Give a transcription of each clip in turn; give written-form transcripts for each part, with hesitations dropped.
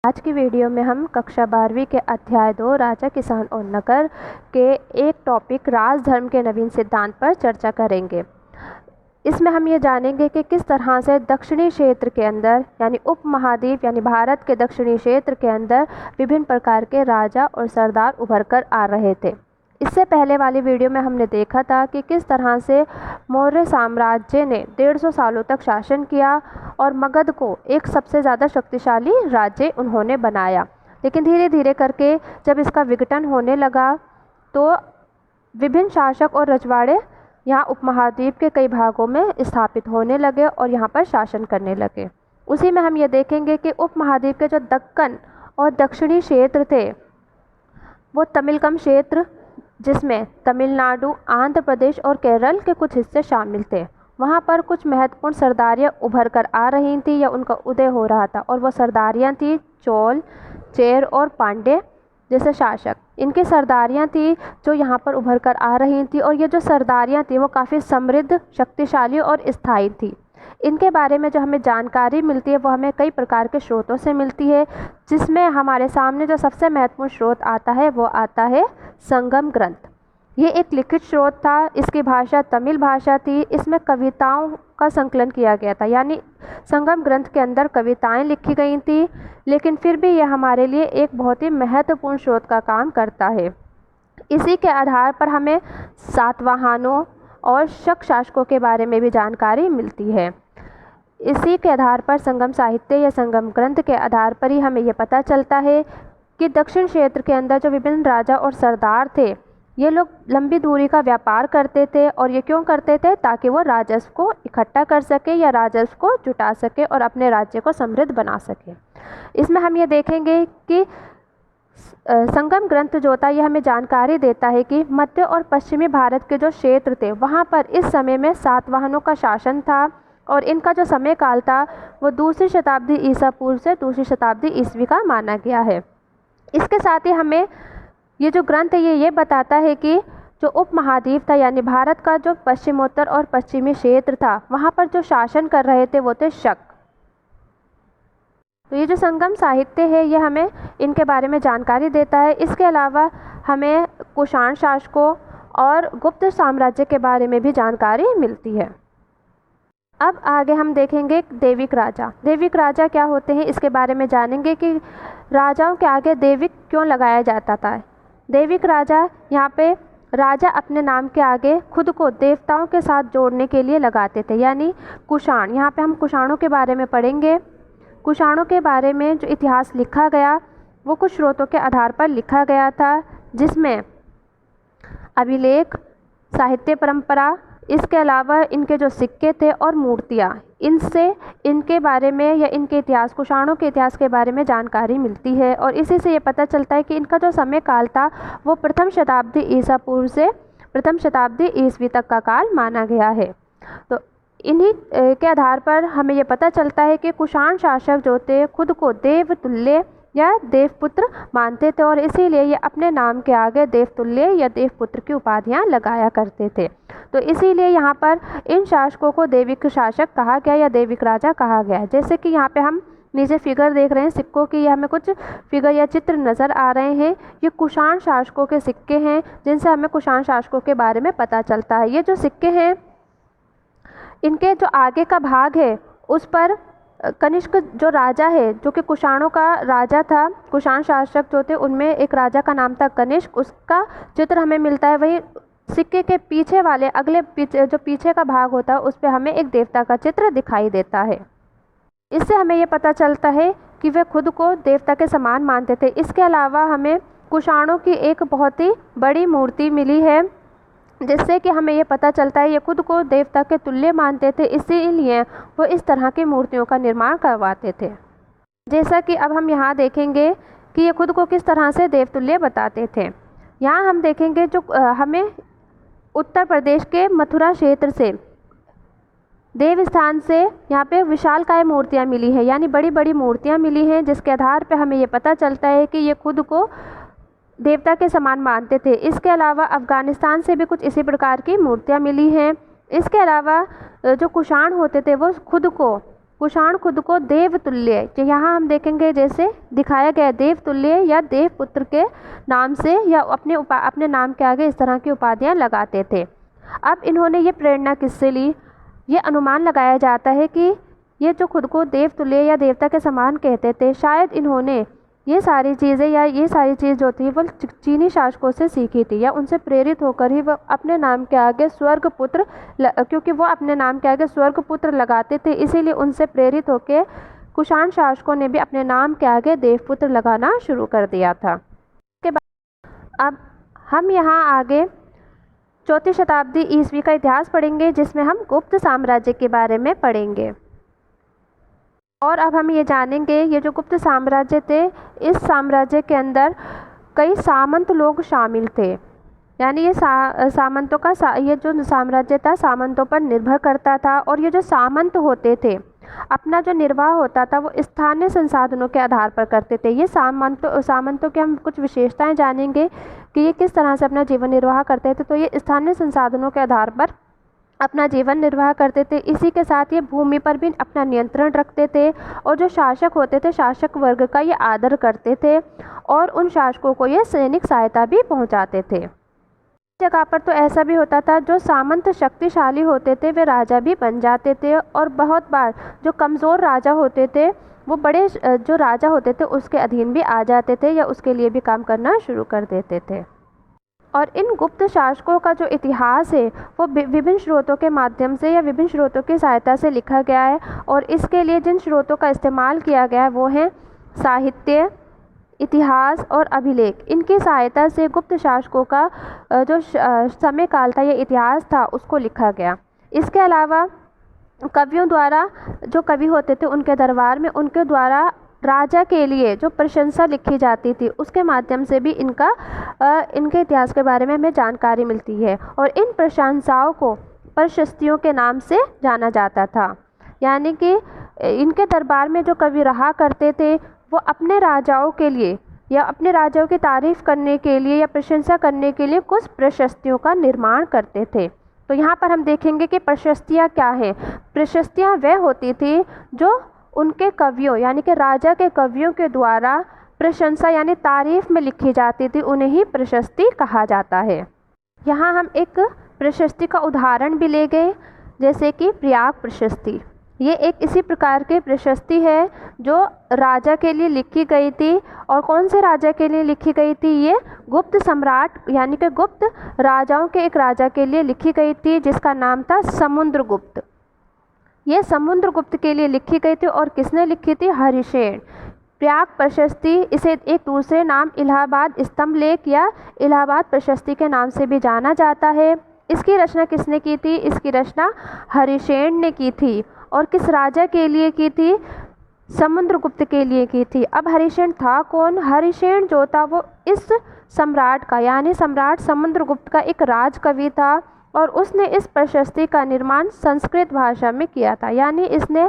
आज की वीडियो में हम कक्षा 12वीं के अध्याय 2 राजा, किसान और नगर के एक टॉपिक राजधर्म के नवीन सिद्धांत पर चर्चा करेंगे। इसमें हम ये जानेंगे कि किस तरह से दक्षिणी क्षेत्र के अंदर यानी उपमहाद्वीप यानी भारत के दक्षिणी क्षेत्र के अंदर विभिन्न प्रकार के राजा और सरदार उभर कर आ रहे थे। इससे पहले वाली वीडियो में हमने देखा था कि किस तरह से मौर्य साम्राज्य ने 150 सालों तक शासन किया और मगध को एक सबसे ज़्यादा शक्तिशाली राज्य उन्होंने बनाया। लेकिन धीरे धीरे करके जब इसका विघटन होने लगा तो विभिन्न शासक और रजवाड़े यहाँ उपमहाद्वीप के कई भागों में स्थापित होने लगे और यहाँ पर शासन करने लगे। उसी में हम ये देखेंगे कि उपमहाद्वीप के जो दक्कन और दक्षिणी क्षेत्र थे वो तमिलकम क्षेत्र, जिसमें तमिलनाडु, आंध्र प्रदेश और केरल के कुछ हिस्से शामिल थे। वहाँ पर कुछ महत्वपूर्ण सरदारियाँ उभर कर आ रही थी या उनका उदय हो रहा था और वो सरदारियाँ थी चोल, चेर और पांड्य जैसे शासक। इनकी सरदारियाँ थी जो यहाँ पर उभर कर आ रही थी और ये जो सरदारियाँ थी वो काफ़ी समृद्ध, शक्तिशाली और स्थायी थी। इनके बारे में जो हमें जानकारी मिलती है वो हमें कई प्रकार के स्रोतों से मिलती है, जिसमें हमारे सामने जो सबसे महत्वपूर्ण स्रोत आता है वो आता है संगम ग्रंथ। ये एक लिखित स्रोत था। इसकी भाषा तमिल भाषा थी। इसमें कविताओं का संकलन किया गया था, यानी संगम ग्रंथ के अंदर कविताएं लिखी गई थी, लेकिन फिर भी यह हमारे लिए एक बहुत ही महत्वपूर्ण स्रोत का काम करता है। इसी के आधार पर हमें सातवाहनों और शक शासकों के बारे में भी जानकारी मिलती है। इसी के आधार पर संगम साहित्य या संगम ग्रंथ के आधार पर ही हमें यह पता चलता है कि दक्षिण क्षेत्र के अंदर जो विभिन्न राजा और सरदार थे ये लोग लंबी दूरी का व्यापार करते थे। और ये क्यों करते थे? ताकि वो राजस्व को इकट्ठा कर सके या राजस्व को जुटा सके और अपने राज्य को समृद्ध बना सके। इसमें हम ये देखेंगे कि संगम ग्रंथ जो था ये हमें जानकारी देता है कि मध्य और पश्चिमी भारत के जो क्षेत्र थे वहाँ पर इस समय में सातवाहनों का शासन था और इनका जो समय काल था वो 2री शताब्दी ईसा पूर्व से 2री शताब्दी ईस्वी का माना गया है। इसके साथ ही हमें ये जो ग्रंथ है ये बताता है कि जो उपमहाद्वीप था यानी भारत का जो पश्चिमोत्तर और पश्चिमी क्षेत्र था वहाँ पर जो शासन कर रहे थे वो थे शक। तो ये जो संगम साहित्य है ये हमें इनके बारे में जानकारी देता है। इसके अलावा हमें कुषाण शासकों और गुप्त साम्राज्य के बारे में भी जानकारी मिलती है। अब आगे हम देखेंगे दैविक राजा। दैविक राजा क्या होते हैं इसके बारे में जानेंगे कि राजाओं के आगे दैविक क्यों लगाया जाता था। दैविक राजा यहाँ पे राजा अपने नाम के आगे खुद को देवताओं के साथ जोड़ने के लिए लगाते थे, यानी कुषाण। यहाँ पे हम कुषाणों के बारे में पढ़ेंगे। कुषाणों के बारे में जो इतिहास लिखा गया वो कुछ स्रोतों के आधार पर लिखा गया था, जिसमें अभिलेख, साहित्य परंपरा, इसके अलावा इनके जो सिक्के थे और मूर्तियाँ, इनसे इनके बारे में या इनके इतिहास, कुषाणों के इतिहास के बारे में जानकारी मिलती है। और इसी से ये पता चलता है कि इनका जो समय काल था वो प्रथम शताब्दी ईसा पूर्व से प्रथम शताब्दी ईस्वी तक का काल माना गया है। तो इन्हीं के आधार पर हमें ये पता चलता है कि कुषाण शासक जो थे खुद को देवतुल्य या देवपुत्र मानते थे और इसीलिए ये अपने नाम के आगे देवतुल्य या देवपुत्र की उपाधियाँ लगाया करते थे। तो इसीलिए यहाँ पर इन शासकों को दैविक शासक कहा गया या दैविक राजा कहा गया। जैसे कि यहाँ पे हम नीचे फिगर देख रहे हैं सिक्कों की, ये हमें कुछ फिगर या चित्र नज़र आ रहे हैं। ये कुषाण शासकों के सिक्के हैं जिनसे हमें कुषाण शासकों के बारे में पता चलता है। ये जो सिक्के हैं इनके जो आगे का भाग है उस पर कनिष्क जो राजा है, जो कि कुषाणों का राजा था, कुषाण शासक जो थे उनमें एक राजा का नाम था कनिष्क, उसका चित्र हमें मिलता है। वही सिक्के के पीछे वाले जो पीछे का भाग होता है उस पर हमें एक देवता का चित्र दिखाई देता है। इससे हमें ये पता चलता है कि वे खुद को देवता के समान मानते थे। इसके अलावा हमें कुषाणों की एक बहुत ही बड़ी मूर्ति मिली है, जिससे कि हमें ये पता चलता है ये खुद को देवता के तुल्य मानते थे, इसीलिए वो इस तरह की मूर्तियों का निर्माण करवाते थे। जैसा कि अब हम यहाँ देखेंगे कि ये खुद को किस तरह से देवतुल्य बताते थे। यहाँ हम देखेंगे जो हमें उत्तर प्रदेश के मथुरा क्षेत्र से देव स्थान से यहाँ पे विशालकाय मूर्तियाँ मिली हैं, यानी बड़ी बड़ी मूर्तियाँ मिली हैं, जिसके आधार पे हमें ये पता चलता है कि ये खुद को देवता के समान मानते थे। इसके अलावा अफ़गानिस्तान से भी कुछ इसी प्रकार की मूर्तियाँ मिली हैं। इसके अलावा जो कुषाण होते थे वो खुद को कुषाण खुद को देवतुल्य, जो यहाँ हम देखेंगे जैसे दिखाया गया देवतुल्य या देवपुत्र के नाम से या अपने नाम के आगे इस तरह की उपाधियाँ लगाते थे। अब इन्होंने ये प्रेरणा किससे ली? ये अनुमान लगाया जाता है कि ये जो खुद को देवतुल्य या देवता के समान कहते थे, शायद इन्होंने ये सारी चीज़ें या ये सारी चीज़ जो थी वो चीनी शासकों से सीखी थी या उनसे प्रेरित होकर ही वो अपने नाम के आगे स्वर्गपुत्र, क्योंकि वो अपने नाम के आगे स्वर्गपुत्र लगाते थे, इसीलिए उनसे प्रेरित होकर कुषाण शासकों ने भी अपने नाम के आगे देवपुत्र लगाना शुरू कर दिया था। के बाद अब हम यहाँ आगे 4वीं शताब्दी ईस्वी का इतिहास पढ़ेंगे, जिसमें हम गुप्त साम्राज्य के बारे में पढ़ेंगे। और अब हम ये जानेंगे ये जो गुप्त साम्राज्य थे, इस साम्राज्य के अंदर कई सामंत लोग शामिल थे। यानी ये सामंतों का ये जो साम्राज्य था सामंतों पर निर्भर करता था, और ये जो सामंत होते थे अपना जो निर्वाह होता था वो स्थानीय संसाधनों के आधार पर करते थे। ये सामंतों के हम कुछ विशेषताएं जानेंगे कि ये किस तरह से अपना जीवन निर्वाह करते थे। तो ये स्थानीय संसाधनों के आधार पर अपना जीवन निर्वाह करते थे। इसी के साथ ये भूमि पर भी अपना नियंत्रण रखते थे, और जो शासक होते थे शासक वर्ग का ये आदर करते थे, और उन शासकों को ये सैनिक सहायता भी पहुंचाते थे। जगह पर तो ऐसा भी होता था, जो सामंत शक्तिशाली होते थे वे राजा भी बन जाते थे, और बहुत बार जो कमज़ोर राजा होते थे वो बड़े जो राजा होते थे उसके अधीन भी आ जाते थे या उसके लिए भी काम करना शुरू कर देते थे। और इन गुप्त शासकों का जो इतिहास है वो विभिन्न स्रोतों के माध्यम से या विभिन्न स्रोतों की सहायता से लिखा गया है, और इसके लिए जिन स्रोतों का इस्तेमाल किया गया है वो हैं साहित्य, इतिहास और अभिलेख। इनकी सहायता से गुप्त शासकों का जो समय काल था या इतिहास था उसको लिखा गया। इसके अलावा कवियों द्वारा, जो कवि होते थे उनके दरबार में उनके द्वारा राजा के लिए जो प्रशंसा लिखी जाती थी उसके माध्यम से भी इनके इतिहास के बारे में हमें जानकारी मिलती है, और इन प्रशंसाओं को प्रशस्तियों के नाम से जाना जाता था। यानी कि इनके दरबार में जो कवि रहा करते थे वो अपने राजाओं के लिए या अपने राजाओं की तारीफ़ करने के लिए या प्रशंसा करने के लिए कुछ प्रशस्तियों का निर्माण करते थे। तो यहाँ पर हम देखेंगे कि प्रशस्तियाँ क्या हैं। प्रशस्तियाँ वह होती थी जो उनके कवियों यानी कि राजा के कवियों के द्वारा प्रशंसा यानी तारीफ में लिखी जाती थी, उन्हें ही प्रशस्ति कहा जाता है। यहाँ हम एक प्रशस्ति का उदाहरण भी ले गए, जैसे कि प्रयाग प्रशस्ति। ये एक इसी प्रकार की प्रशस्ति है जो राजा के लिए लिखी गई थी। और कौन से राजा के लिए लिखी गई थी? ये गुप्त सम्राट यानी कि गुप्त राजाओं के एक राजा के लिए लिखी गई थी, जिसका नाम था समुद्रगुप्त। ये समुद्रगुप्त के लिए लिखी गई थी, और किसने लिखी थी? हरिसेन। प्रयाग प्रशस्ति, इसे एक दूसरे नाम इलाहाबाद स्तंभ लेख या इलाहाबाद प्रशस्ति के नाम से भी जाना जाता है। इसकी रचना किसने की थी? इसकी रचना हरिसेन ने की थी। और किस राजा के लिए की थी? समुद्रगुप्त के लिए की थी। अब हरिसेन था कौन? हरिसेन जो था वो इस सम्राट का यानी सम्राट समुद्रगुप्त का एक राजकवि था, और उसने इस प्रशस्ति का निर्माण संस्कृत भाषा में किया था। यानी इसने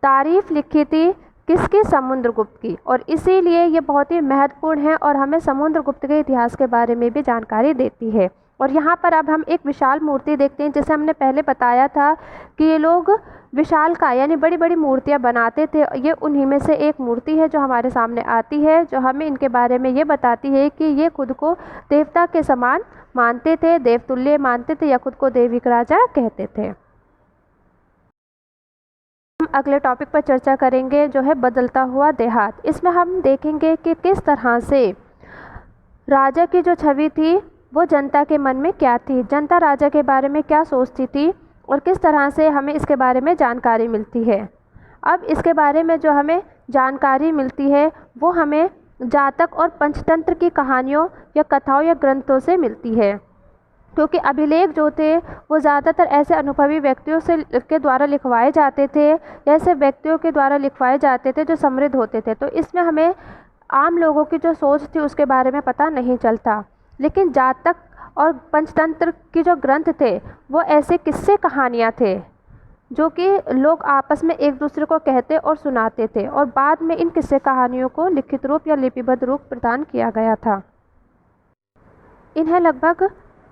तारीफ लिखी थी किसकी? समुद्रगुप्त की। और इसीलिए ये बहुत ही महत्वपूर्ण है और हमें समुद्रगुप्त के इतिहास के बारे में भी जानकारी देती है। और यहाँ पर अब हम एक विशाल मूर्ति देखते हैं। जैसे हमने पहले बताया था कि ये लोग विशालकाय यानी बड़ी बड़ी मूर्तियाँ बनाते थे। ये उन्हीं में से एक मूर्ति है जो हमारे सामने आती है, जो हमें इनके बारे में ये बताती है कि ये खुद को देवता के समान मानते थे, देवतुल्य मानते थे या खुद को दैविक राजा कहते थे। हम अगले टॉपिक पर चर्चा करेंगे जो है बदलता हुआ देहात। इसमें हम देखेंगे कि किस तरह से राजा की जो छवि थी वो जनता के मन में क्या थी, जनता राजा के बारे में क्या सोचती थी, और किस तरह से हमें इसके बारे में जानकारी मिलती है। अब इसके बारे में जो हमें जानकारी मिलती है वो हमें जातक और पंचतंत्र की कहानियों या कथाओं या ग्रंथों से मिलती है, क्योंकि अभिलेख जो थे वो ज़्यादातर ऐसे अनुभवी व्यक्तियों के द्वारा लिखवाए जाते थे, ऐसे व्यक्तियों के द्वारा लिखवाए जाते थे जो समृद्ध होते थे। तो इसमें हमें आम लोगों की जो सोच थी उसके बारे में पता नहीं चलता। लेकिन जातक और पंचतंत्र की जो ग्रंथ थे वो ऐसे किस्से कहानियाँ थे जो कि लोग आपस में एक दूसरे को कहते और सुनाते थे, और बाद में इन किस्से कहानियों को लिखित रूप या लिपिबद्ध रूप प्रदान किया गया था। इन्हें लगभग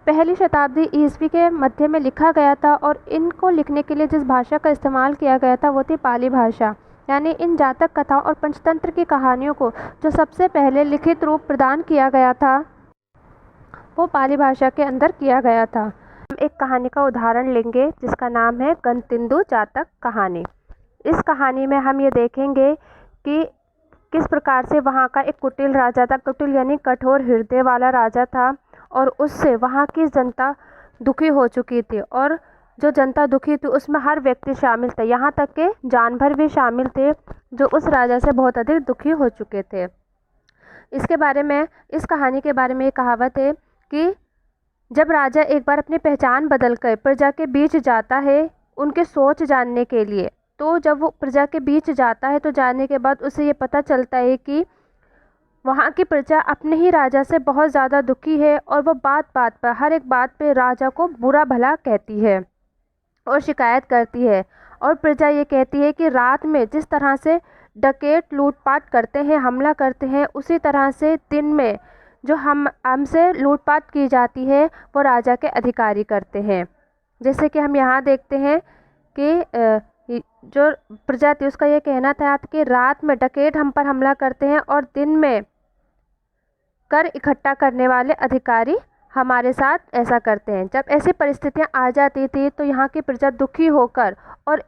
पहली शताब्दी ईस्वी के मध्य में लिखा गया था और इनको लिखने के लिए जिस भाषा का इस्तेमाल किया गया था वो थी पाली भाषा। यानी इन जातक कथाओं और पंचतंत्र की कहानियों को जो सबसे पहले लिखित रूप प्रदान किया गया था वो पाली भाषा के अंदर किया गया था। हम एक कहानी का उदाहरण लेंगे जिसका नाम है गणतिंदु जातक कहानी। इस कहानी में हम ये देखेंगे कि किस प्रकार से वहाँ का एक कुटिल राजा था। कुटिल यानी कठोर हृदय वाला राजा था और उससे वहाँ की जनता दुखी हो चुकी थी और जो जनता दुखी थी उसमें हर व्यक्ति शामिल था, यहाँ तक के जानवर भी शामिल थे जो उस राजा से बहुत अधिक दुखी हो चुके थे। इसके बारे में, इस कहानी के बारे में ये कहावत है कि जब राजा एक बार अपनी पहचान बदल कर प्रजा के बीच जाता है उनके सोच जानने के लिए, तो जब वो प्रजा के बीच जाता है तो जाने के बाद उसे ये पता चलता है कि वहाँ की प्रजा अपने ही राजा से बहुत ज़्यादा दुखी है और वो बात बात पर, हर एक बात पे राजा को बुरा भला कहती है और शिकायत करती है। और प्रजा ये कहती है कि रात में जिस तरह से डकैत लूटपाट करते हैं, हमला करते हैं, उसी तरह से दिन में जो हमसे लूटपाट की जाती है वो राजा के अधिकारी करते हैं। जैसे कि हम यहाँ देखते हैं कि जो प्रजा थी उसका ये कहना था कि रात में डकैत हम पर हमला करते हैं और दिन में कर इकट्ठा करने वाले अधिकारी हमारे साथ ऐसा करते हैं। जब ऐसी परिस्थितियां आ जाती थी तो यहाँ की प्रजा दुखी होकर और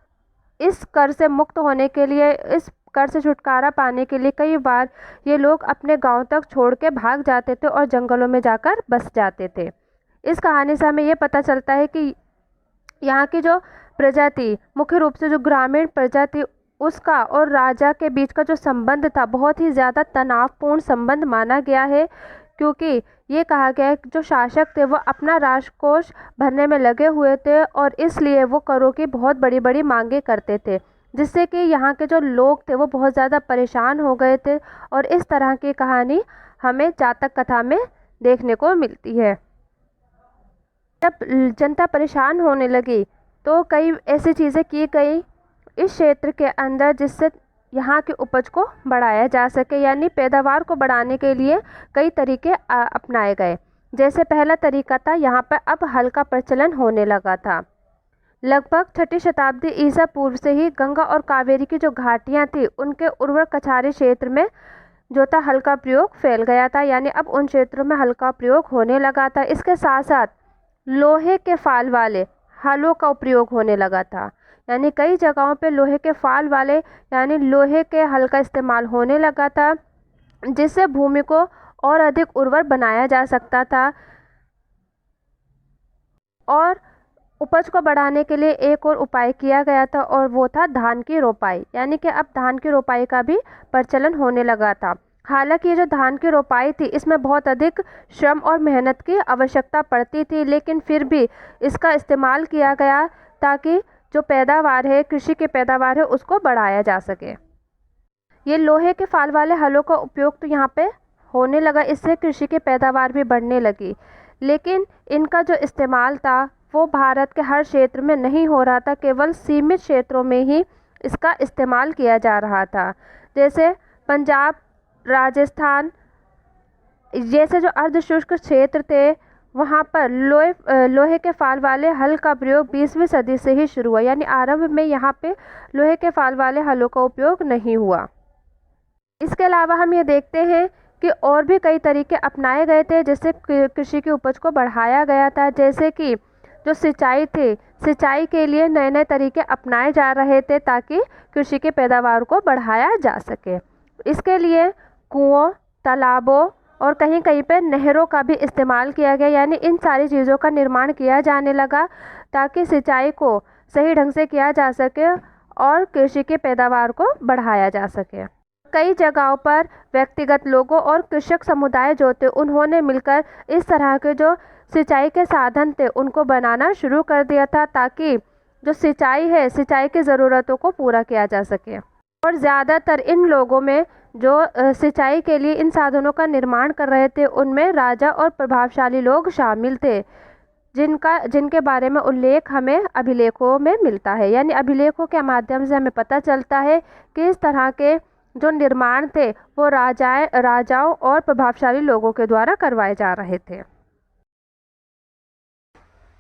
इस कर से मुक्त होने के लिए, इस कर से छुटकारा पाने के लिए कई बार ये लोग अपने गांव तक छोड़ के भाग जाते थे और जंगलों में जाकर बस जाते थे। इस कहानी से हमें ये पता चलता है कि यहाँ की जो प्रजा थी, मुख्य रूप से जो ग्रामीण प्रजा थी, उसका और राजा के बीच का जो संबंध था बहुत ही ज़्यादा तनावपूर्ण संबंध माना गया है, क्योंकि ये कहा गया है कि जो शासक थे वो अपना राजकोष भरने में लगे हुए थे और इसलिए वो करों की बहुत बड़ी बड़ी मांगे करते थे, जिससे कि यहाँ के जो लोग थे वो बहुत ज़्यादा परेशान हो गए थे। और इस तरह की कहानी हमें जातक कथा में देखने को मिलती है। जब जनता परेशान होने लगी तो कई ऐसी चीज़ें की गई इस क्षेत्र के अंदर जिससे यहाँ की उपज को बढ़ाया जा सके, यानी पैदावार को बढ़ाने के लिए कई तरीके अपनाए गए। जैसे पहला तरीका था, यहाँ पर अब हल का प्रचलन होने लगा था। लगभग 6ठी शताब्दी ईसा पूर्व से ही गंगा और कावेरी की जो घाटियाँ थी उनके उर्वर कछारी क्षेत्र में जो था हल का प्रयोग फैल गया था, यानी अब उन क्षेत्रों में हल का प्रयोग होने लगा था। इसके साथ साथ लोहे के फाल वाले हलों का उपयोग होने लगा था, यानी कई जगहों पे लोहे के फाल वाले यानी लोहे के हल का इस्तेमाल होने लगा था, जिससे भूमि को और अधिक उर्वर बनाया जा सकता था। और उपज को बढ़ाने के लिए एक और उपाय किया गया था और वो था धान की रोपाई, यानी कि अब धान की रोपाई का भी प्रचलन होने लगा था। हालांकि ये जो धान की रोपाई थी इसमें बहुत अधिक श्रम और मेहनत की आवश्यकता पड़ती थी, लेकिन फिर भी इसका इस्तेमाल किया गया ताकि जो पैदावार है, कृषि की पैदावार है, उसको बढ़ाया जा सके। ये लोहे के फाल वाले हलों का उपयोग तो यहाँ पे होने लगा, इससे कृषि की पैदावार भी बढ़ने लगी, लेकिन इनका जो इस्तेमाल था वो भारत के हर क्षेत्र में नहीं हो रहा था, केवल सीमित क्षेत्रों में ही इसका इस्तेमाल किया जा रहा था। जैसे पंजाब, राजस्थान जैसे जो अर्धशुष्क क्षेत्र थे वहाँ पर लोहे के फाल वाले हल का प्रयोग 20वीं सदी से ही शुरू हुआ, यानी आरंभ में यहाँ पे लोहे के फाल वाले हलों का उपयोग नहीं हुआ। इसके अलावा हम ये देखते हैं कि और भी कई तरीके अपनाए गए थे जिससे कृषि की उपज को बढ़ाया गया था। जैसे कि जो सिंचाई थी, सिंचाई के लिए नए नए तरीके अपनाए जा रहे थे ताकि कृषि के पैदावार को बढ़ाया जा सके। इसके लिए कुओं, तालाबों और कहीं कहीं पर नहरों का भी इस्तेमाल किया गया, यानी इन सारी चीज़ों का निर्माण किया जाने लगा ताकि सिंचाई को सही ढंग से किया जा सके और कृषि के पैदावार को बढ़ाया जा सके। कई जगहों पर व्यक्तिगत लोगों और कृषक समुदाय जो थे उन्होंने मिलकर इस तरह के जो सिंचाई के साधन थे उनको बनाना शुरू कर दिया था ताकि जो सिंचाई है, सिंचाई की ज़रूरतों को पूरा किया जा सके। और ज़्यादातर इन लोगों में जो सिंचाई के लिए इन साधनों का निर्माण कर रहे थे उनमें राजा और प्रभावशाली लोग शामिल थे, जिनके बारे में उल्लेख हमें अभिलेखों में मिलता है, यानी अभिलेखों के माध्यम से हमें पता चलता है कि इस तरह के जो निर्माण थे वो राजाओं और प्रभावशाली लोगों के द्वारा करवाए जा रहे थे।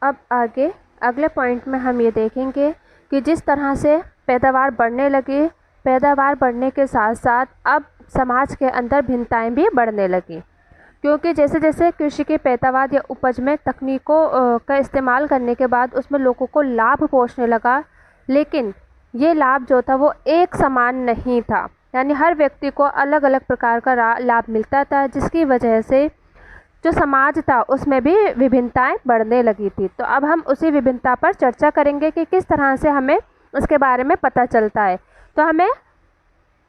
अब आगे अगले पॉइंट में हम ये देखेंगे कि जिस तरह से पैदावार बढ़ने लगी, पैदावार बढ़ने के साथ साथ अब समाज के अंदर भिन्नताएं भी बढ़ने लगी, क्योंकि जैसे जैसे कृषि की पैदावार या उपज में तकनीकों का इस्तेमाल करने के बाद उसमें लोगों को लाभ पहुंचने लगा, लेकिन ये लाभ जो था वो एक समान नहीं था, यानी हर व्यक्ति को अलग अलग प्रकार का लाभ मिलता था, जिसकी वजह से जो समाज था उसमें भी विभिन्नताएं बढ़ने लगी थी। तो अब हम उसी विभिन्नता पर चर्चा करेंगे कि किस तरह से हमें इसके बारे में पता चलता है। तो हमें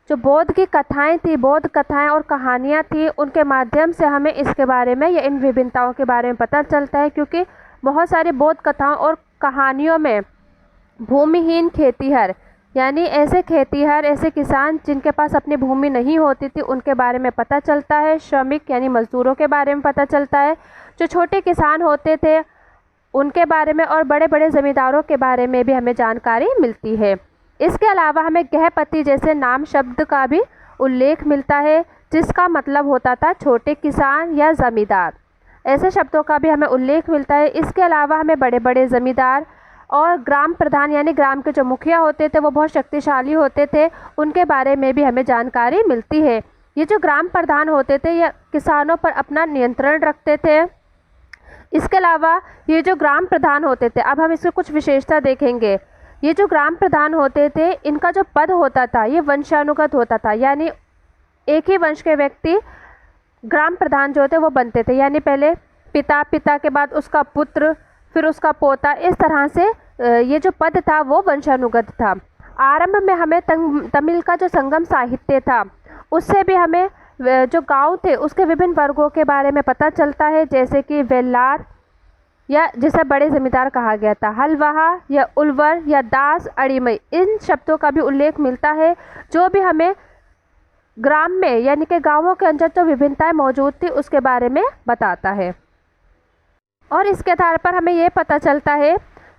जो बौद्ध की कथाएं थी, बौद्ध कथाएं और कहानियां थी, उनके माध्यम से हमें इसके बारे में या इन विभिन्नताओं के बारे में पता चलता है, क्योंकि बहुत सारी बौद्ध कथाओं और कहानियों में भूमिहीन खेतीहर, यानी ऐसे खेतीहर, ऐसे किसान जिनके पास अपनी भूमि नहीं होती थी, उनके बारे में पता चलता है। श्रमिक यानी मजदूरों के बारे में पता चलता है। जो छोटे किसान होते थे उनके बारे में और बड़े बड़े ज़मींदारों के बारे में भी हमें जानकारी मिलती है। इसके अलावा हमें गृहपति जैसे नाम शब्द का भी उल्लेख मिलता है, जिसका मतलब होता था छोटे किसान या ज़मींदार। ऐसे शब्दों का भी हमें उल्लेख मिलता है। इसके अलावा हमें बड़े बड़े ज़मींदार और ग्राम प्रधान यानी ग्राम के जो मुखिया होते थे वो बहुत शक्तिशाली होते थे, उनके बारे में भी हमें जानकारी मिलती है। ये जो ग्राम प्रधान होते थे ये किसानों पर अपना नियंत्रण रखते थे। इसके अलावा ये जो ग्राम प्रधान होते थे, अब हम इसकी कुछ विशेषता देखेंगे। ये जो ग्राम प्रधान होते थे इनका जो पद होता था ये वंशानुगत होता था, यानी एक ही वंश के व्यक्ति ग्राम प्रधान जो होते वो बनते थे, यानी पहले पिता, पिता के बाद उसका पुत्र, फिर उसका पोता, इस तरह से ये जो पद था वो वंशानुगत था। आरंभ में हमें तमिल का जो संगम साहित्य था उससे भी हमें जो गांव थे उसके विभिन्न वर्गों के बारे में पता चलता है, जैसे कि वेल्लार या जिसे बड़े जमींदार कहा गया था, हलवाहा या उलवर या दास, अड़ीमई, इन शब्दों का भी उल्लेख मिलता है, जो भी हमें ग्राम में यानी कि गांवों के अंदर जो विभिन्नताएं मौजूद थी उसके बारे में बताता है। और इसके आधार पर हमें ये पता चलता है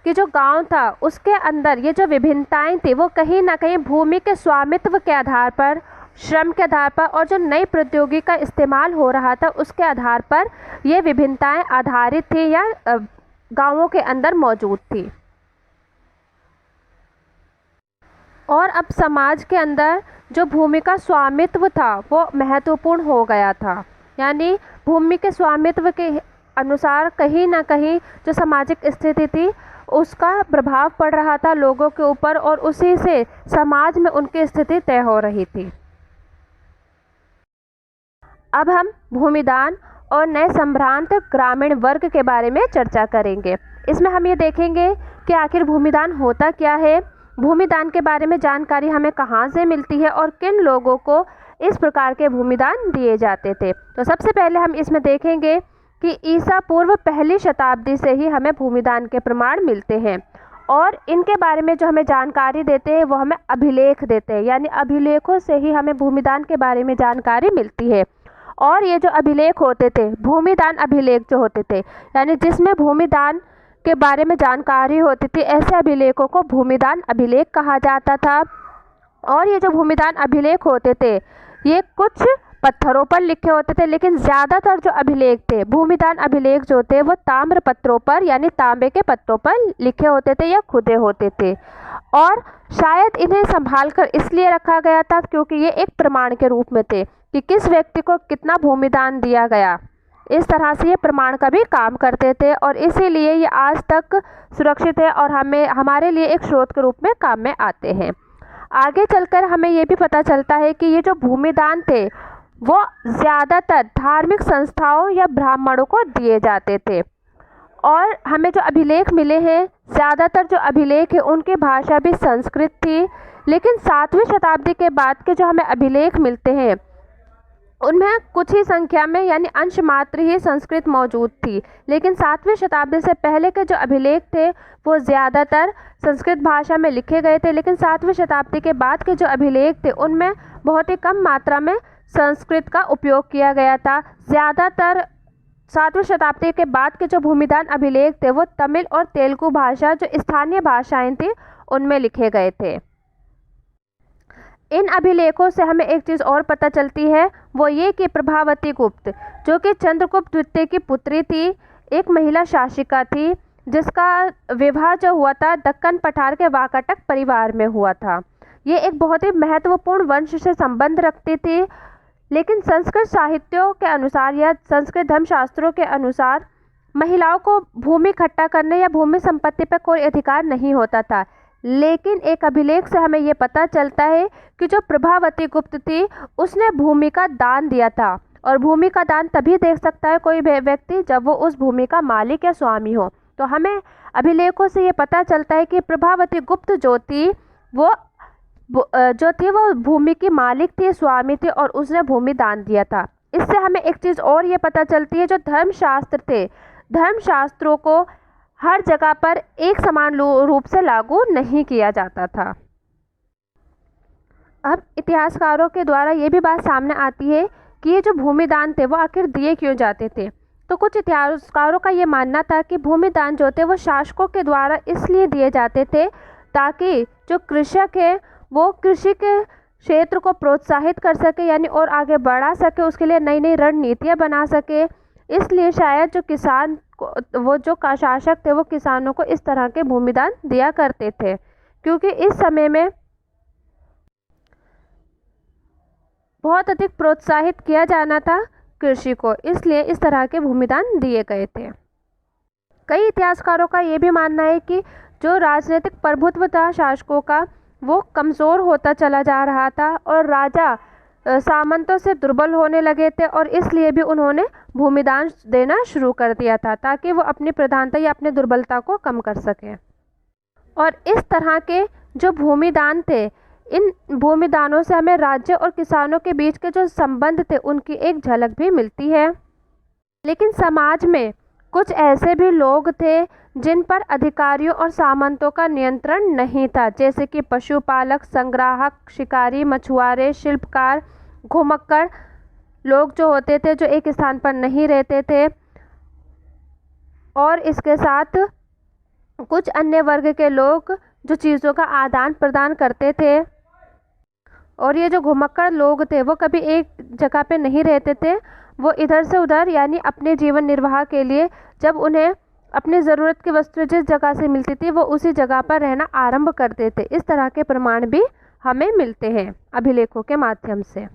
कि जो गांव था उसके अंदर ये जो विभिन्नताएं थी वो कहीं ना कहीं भूमि के स्वामित्व के आधार पर, श्रम के आधार पर और जो नई प्रौद्योगिकी का इस्तेमाल हो रहा था उसके आधार पर ये विभिन्नताएं आधारित थी या गांवों के अंदर मौजूद थी। और अब समाज के अंदर जो भूमि का स्वामित्व था वो महत्वपूर्ण हो गया था, यानी भूमि के स्वामित्व के अनुसार कहीं ना कहीं जो सामाजिक स्थिति थी उसका प्रभाव पड़ रहा था लोगों के ऊपर, और उसी से समाज में उनकी स्थिति तय हो रही थी। अब हम भूमिदान और नए संभ्रांत ग्रामीण वर्ग के बारे में चर्चा करेंगे। इसमें हम ये देखेंगे कि आखिर भूमिदान होता क्या है, भूमिदान के बारे में जानकारी हमें कहाँ से मिलती है और किन लोगों को इस प्रकार के भूमिदान दिए जाते थे। तो सबसे पहले हम इसमें देखेंगे कि ईसा पूर्व पहली शताब्दी से ही हमें भूमिदान के प्रमाण मिलते हैं, और इनके बारे में जो हमें जानकारी देते हैं वो हमें अभिलेख देते हैं, यानी अभिलेखों से ही हमें भूमिदान के बारे में जानकारी मिलती है। और ये जो अभिलेख होते थे, भूमिदान अभिलेख जो होते थे, यानी जिसमें भूमिदान के बारे में जानकारी होती थी, ऐसे अभिलेखों को भूमिदान अभिलेख कहा जाता था। और ये जो भूमिदान अभिलेख होते थे ये कुछ पत्थरों पर लिखे होते थे, लेकिन ज़्यादातर जो अभिलेख थे, भूमिदान अभिलेख जो थे वो ताम्र पत्रों पर यानी तांबे के पत्तों पर लिखे होते थे या खुदे होते थे। और शायद इन्हें संभाल कर इसलिए रखा गया था क्योंकि ये एक प्रमाण के रूप में थे कि किस व्यक्ति को कितना भूमिदान दिया गया। इस तरह से ये प्रमाण का भी काम करते थे, और इसीलिए ये आज तक सुरक्षित है और हमारे लिए एक स्रोत के रूप में काम में आते हैं। आगे चलकर हमें ये भी पता चलता है कि ये जो भूमिदान थे वो ज़्यादातर धार्मिक संस्थाओं या ब्राह्मणों को दिए जाते थे। और हमें जो अभिलेख मिले हैं, ज़्यादातर जो अभिलेख है उनकी भाषा भी संस्कृत थी, लेकिन 7वीं शताब्दी के बाद के जो हमें अभिलेख मिलते हैं उनमें कुछ ही संख्या में यानी अंश मात्र ही संस्कृत मौजूद थी, लेकिन 7वीं शताब्दी से पहले के जो अभिलेख थे वो ज़्यादातर संस्कृत भाषा में लिखे गए थे, लेकिन 7वीं शताब्दी के बाद के जो अभिलेख थे उनमें बहुत ही कम मात्रा में संस्कृत का उपयोग किया गया था। ज़्यादातर 7वीं शताब्दी के बाद के जो भूमिदान अभिलेख थे वो तमिल और तेलुगु भाषा जो स्थानीय भाषाएं थी उनमें लिखे गए थे। इन अभिलेखों से हमें एक चीज़ और पता चलती है, वो ये कि प्रभावती गुप्त जो कि चंद्रगुप्त द्वितीय की पुत्री थी, एक महिला शासिका थी, जिसका विवाह जो हुआ था दक्कन पठार के वाकाटक परिवार में हुआ था। ये एक बहुत ही महत्वपूर्ण वंश से संबंध रखती थी, लेकिन संस्कृत साहित्यों के अनुसार या संस्कृत धर्मशास्त्रों के अनुसार महिलाओं को भूमि इकट्ठा करने या भूमि संपत्ति पर कोई अधिकार नहीं होता था। लेकिन एक अभिलेख से हमें ये पता चलता है कि जो प्रभावती गुप्त थी उसने भूमि का दान दिया था, और भूमि का दान तभी दे सकता है कोई व्यक्ति जब वो उस भूमि का मालिक या स्वामी हो। तो हमें अभिलेखों से ये पता चलता है कि प्रभावती गुप्त जो थी वो भूमि की मालिक थी, स्वामी थी, और उसने भूमि दान दिया था। इससे हमें एक चीज़ और ये पता चलती है, जो धर्मशास्त्र थे, धर्मशास्त्रों को हर जगह पर एक समान रूप से लागू नहीं किया जाता था। अब इतिहासकारों के द्वारा ये भी बात सामने आती है कि ये जो भूमि दान थे वो आखिर दिए क्यों जाते थे। तो कुछ इतिहासकारों का ये मानना था कि भूमि दान जो थे वो शासकों के द्वारा इसलिए दिए जाते थे ताकि जो कृषक है वो कृषि के क्षेत्र को प्रोत्साहित कर सके, यानी और आगे बढ़ा सके, उसके लिए नई नई रणनीतियाँ बना सके। इसलिए शायद जो किसान वो जो शासक थे वो किसानों को इस तरह के भूमि दान दिया करते थे, क्योंकि इस समय में बहुत अधिक प्रोत्साहित किया जाना था कृषि को, इसलिए इस तरह के भूमिदान दिए गए थे। कई इतिहासकारों का ये भी मानना है कि जो राजनीतिक प्रभुत्व था शासकों का वो कमज़ोर होता चला जा रहा था और राजा सामंतों से दुर्बल होने लगे थे, और इसलिए भी उन्होंने भूमिदान देना शुरू कर दिया था ताकि वो अपनी प्रधानता या अपनी दुर्बलता को कम कर सकें। और इस तरह के जो भूमिदान थे, इन भूमिदानों से हमें राज्य और किसानों के बीच के जो संबंध थे उनकी एक झलक भी मिलती है। लेकिन समाज में कुछ ऐसे भी लोग थे जिन पर अधिकारियों और सामंतों का नियंत्रण नहीं था, जैसे कि पशुपालक, संग्राहक, शिकारी, मछुआरे, शिल्पकार, घुमक्कड़ लोग जो होते थे, जो एक स्थान पर नहीं रहते थे, और इसके साथ कुछ अन्य वर्ग के लोग जो चीज़ों का आदान प्रदान करते थे। और ये जो घुमक्कड़ लोग थे वो कभी एक जगह पे नहीं रहते थे, वो इधर से उधर यानी अपने जीवन निर्वाह के लिए जब उन्हें अपनी ज़रूरत की वस्तु जिस जगह से मिलती थी वो उसी जगह पर रहना आरंभ करते थे। इस तरह के प्रमाण भी हमें मिलते हैं अभिलेखों के माध्यम से।